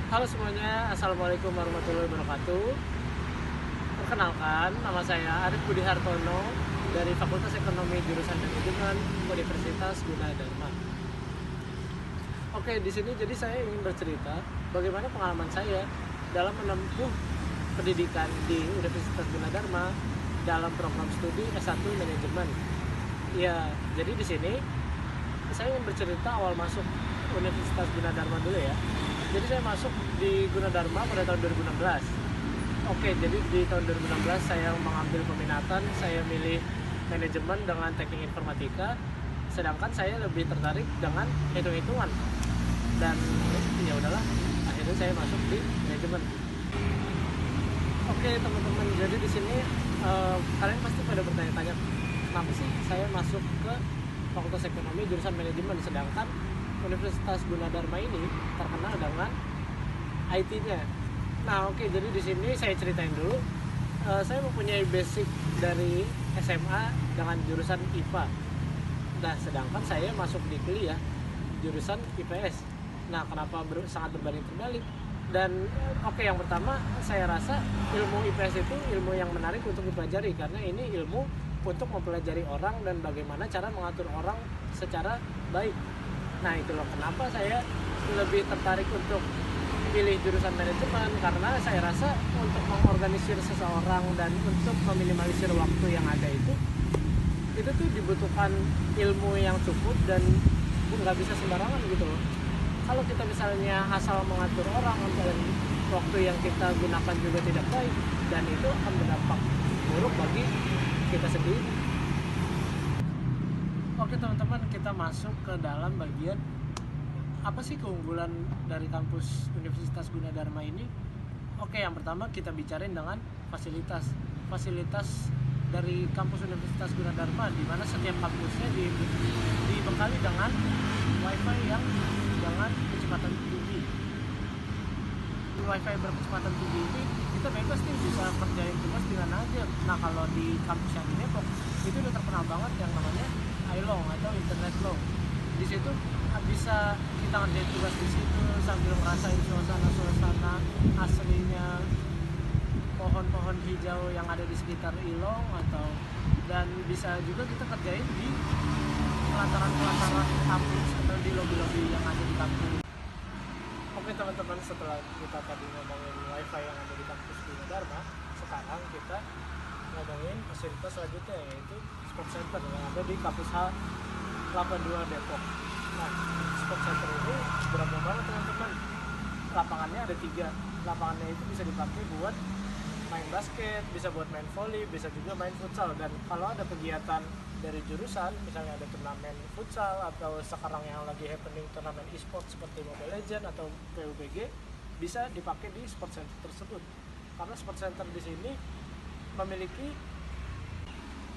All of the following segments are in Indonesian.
Halo semuanya, Assalamualaikum warahmatullahi wabarakatuh. Perkenalkan, nama saya Arif Budi Hartono dari Fakultas Ekonomi Jurusan Manajemen Universitas Gunadarma. Oke, di sini jadi saya ingin bercerita bagaimana pengalaman saya dalam menempuh pendidikan di Universitas Gunadarma dalam program studi S1 Manajemen. Ya, jadi di sini saya ingin bercerita awal masuk Universitas Gunadarma dulu ya. Jadi saya masuk di Gunadarma pada tahun 2016. Oke, jadi di tahun 2016 saya mengambil peminatan, saya milih manajemen dengan teknik informatika, sedangkan saya lebih tertarik dengan hitung-hitungan. Dan ya udahlah, akhirnya saya masuk di manajemen. Oke teman-teman, jadi di sini kalian pasti pada bertanya-tanya, kenapa sih saya masuk ke Fakultas Ekonomi jurusan manajemen, sedangkan Universitas Gunadarma ini terkenal dengan IT-nya. Nah, oke, jadi di sini saya ceritain dulu. Saya mempunyai basic dari SMA dengan jurusan IPA. Nah, sedangkan saya masuk di kuliah jurusan IPS. Nah, kenapa sangat berbanding terbalik? Dan oke, yang pertama saya rasa ilmu IPS itu ilmu yang menarik untuk dipelajari karena ini ilmu untuk mempelajari orang dan bagaimana cara mengatur orang secara baik. Nah, itulah kenapa saya lebih tertarik untuk pilih jurusan manajemen, karena saya rasa untuk mengorganisir seseorang dan untuk meminimalisir waktu yang ada itu tuh dibutuhkan ilmu yang cukup dan nggak bisa sembarangan gitu loh. Kalau kita misalnya asal mengatur orang dan waktu yang kita gunakan juga tidak baik, dan itu akan berdampak buruk bagi kita sendiri. Oke teman-teman, kita masuk ke dalam bagian apa sih keunggulan dari kampus Universitas Gunadarma ini. Oke, yang pertama kita bicarain dengan fasilitas dari kampus Universitas Gunadarma, di mana setiap kampusnya dibekali dengan wifi yang dengan kecepatan tinggi. Di wifi berkecepatan tinggi ini kita bebas nih bisa kerjain tugas dengan aja. Nah, kalau di kampus yang di Depok itu udah terkenal banget yang namanya iLong atau Internet Long. Di situ bisa kita ngerjain tugas di situ sambil ngerasain suasana aslinya pohon-pohon hijau yang ada di sekitar Ilong, dan bisa juga kita kerjain di pelataran kampus atau di lobi-lobi yang ada di kampus. Oke teman-teman, setelah kita tadi ngomongin wifi yang ada di kampus Gunadarma, sekarang kita ngomongin fasilitas selanjutnya, yaitu sport center yang ada di kampus H82 Depok. Nah, sport center ini berapa banget teman-teman? Lapangannya ada 3. Lapangannya itu bisa dipakai buat main basket, bisa buat main volley, bisa juga main futsal. Dan kalau ada kegiatan dari jurusan, misalnya ada turnamen futsal atau sekarang yang lagi happening turnamen e-sport seperti Mobile Legends atau PUBG, bisa dipakai di sport center tersebut. Karena sport center di sini memiliki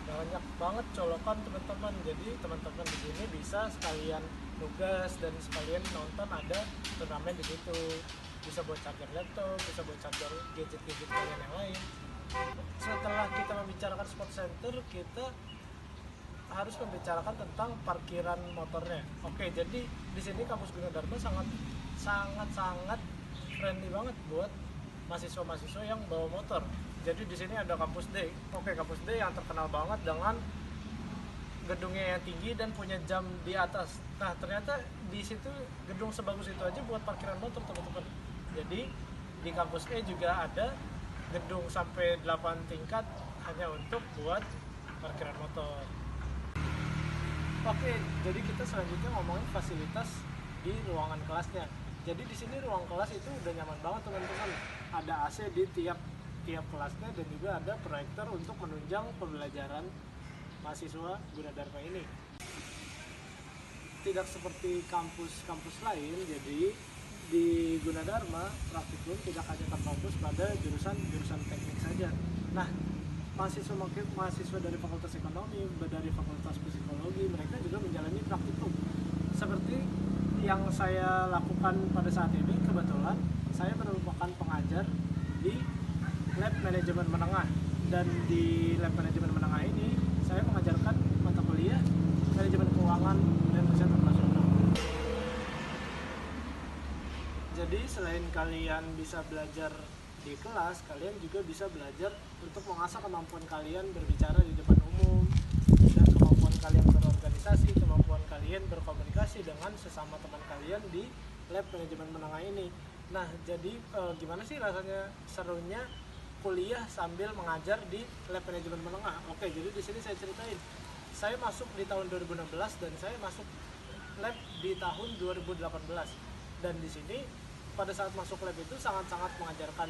banyak banget colokan teman-teman. Jadi teman-teman di sini bisa sekalian tugas dan sekalian nonton ada turnamen di situ. Bisa buat charger laptop, bisa buat charger gadget-gadget kalian yang lain. Setelah kita membicarakan sport center, kita harus membicarakan tentang parkiran motornya. Oke, jadi di sini kampus Gunadarma sangat friendly banget buat mahasiswa-mahasiswa yang bawa motor. Jadi di sini ada kampus D. Oke, kampus D yang terkenal banget dengan gedungnya yang tinggi dan punya jam di atas. Nah, ternyata di situ gedung sebagus itu aja buat parkiran motor, teman-teman. Jadi di kampus E juga ada gedung sampai 8 tingkat hanya untuk buat parkiran motor. Oke, jadi kita selanjutnya ngomongin fasilitas di ruangan kelasnya. Jadi di sini ruang kelas itu udah nyaman banget teman-teman. Ada AC di tiap kelasnya dan juga ada proyektor untuk menunjang pembelajaran mahasiswa Gunadarma ini. Tidak seperti kampus-kampus lain, jadi di Gunadarma praktikum tidak hanya terfokus pada jurusan teknik saja. Nah, mahasiswa dari Fakultas Ekonomi, dari Fakultas Psikologi, mereka juga menjalani praktikum. Seperti yang saya lakukan pada saat ini, kebetulan saya merupakan pengajar di lab manajemen menengah, dan di lab manajemen menengah ini saya mengajarkan mata kuliah manajemen keuangan dan kesehatan operasional. Jadi selain kalian bisa belajar di kelas, kalian juga bisa belajar untuk mengasah kemampuan kalian berbicara di depan umum, dan kemampuan kalian berorganisasi, kemampuan kalian berkomunikasi dengan sesama teman kalian di lab manajemen menengah ini. Nah, jadi gimana sih rasanya serunya kuliah sambil mengajar di lab manajemen menengah? Oke, jadi di sini saya ceritain. Saya masuk di tahun 2016 dan saya masuk lab di tahun 2018. Dan di sini pada saat masuk lab itu sangat-sangat mengajarkan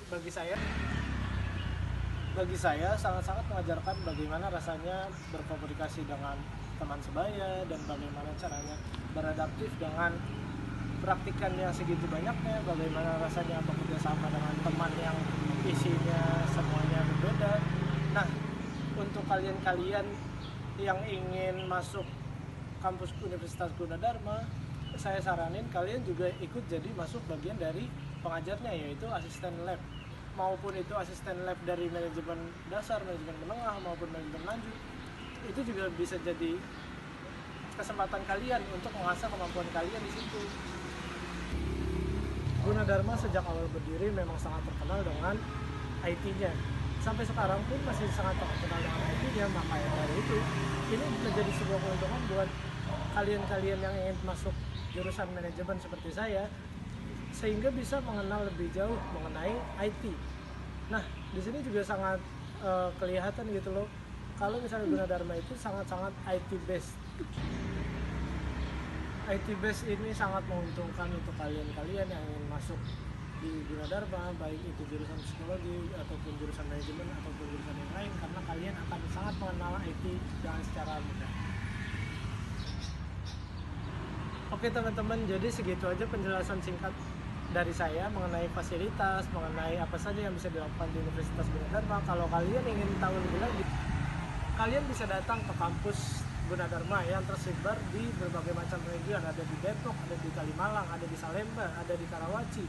bagi saya. Bagi saya sangat-sangat mengajarkan bagaimana rasanya berkomunikasi dengan teman sebaya dan bagaimana caranya beradaptif dengan praktikan yang segitu banyaknya, bagaimana rasanya bekerja sama dengan teman yang isinya semuanya berbeda. Nah, untuk kalian-kalian yang ingin masuk kampus Universitas Gunadarma, saya saranin kalian juga ikut jadi masuk bagian dari pengajarnya, yaitu asisten lab, maupun itu asisten lab dari manajemen dasar, manajemen menengah, maupun manajemen lanjut. Itu juga bisa jadi kesempatan kalian untuk mengasah kemampuan kalian di situ. Gunadarma sejak awal berdiri memang sangat terkenal dengan IT-nya. Sampai sekarang pun masih sangat terkenal dengan IT-nya, makanya dari itu ini menjadi sebuah keuntungan buat kalian-kalian yang ingin masuk jurusan manajemen seperti saya, sehingga bisa mengenal lebih jauh mengenai IT. Nah, di sini juga sangat kelihatan gitu loh, kalau misalnya Gunadarma itu sangat-sangat IT based. IT based ini sangat menguntungkan untuk kalian-kalian yang ingin masuk di Gunadarma, baik itu jurusan psikologi ataupun jurusan manajemen ataupun jurusan yang lain, karena kalian akan sangat mengenal IT dengan secara mudah. Oke teman-teman, jadi segitu aja penjelasan singkat dari saya mengenai fasilitas, mengenai apa saja yang bisa dilakukan di Universitas Gunadarma. Kalau kalian ingin tahu lebih lanjut, kalian bisa datang ke kampus Gunadarma yang tersebar di berbagai macam region. Ada di Depok, ada di Kalimalang, ada di Salemba, ada di Karawaci,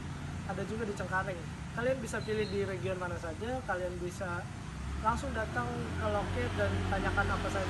ada juga di Cengkareng. Kalian bisa pilih di region mana saja, kalian bisa langsung datang ke loket dan tanyakan apa saja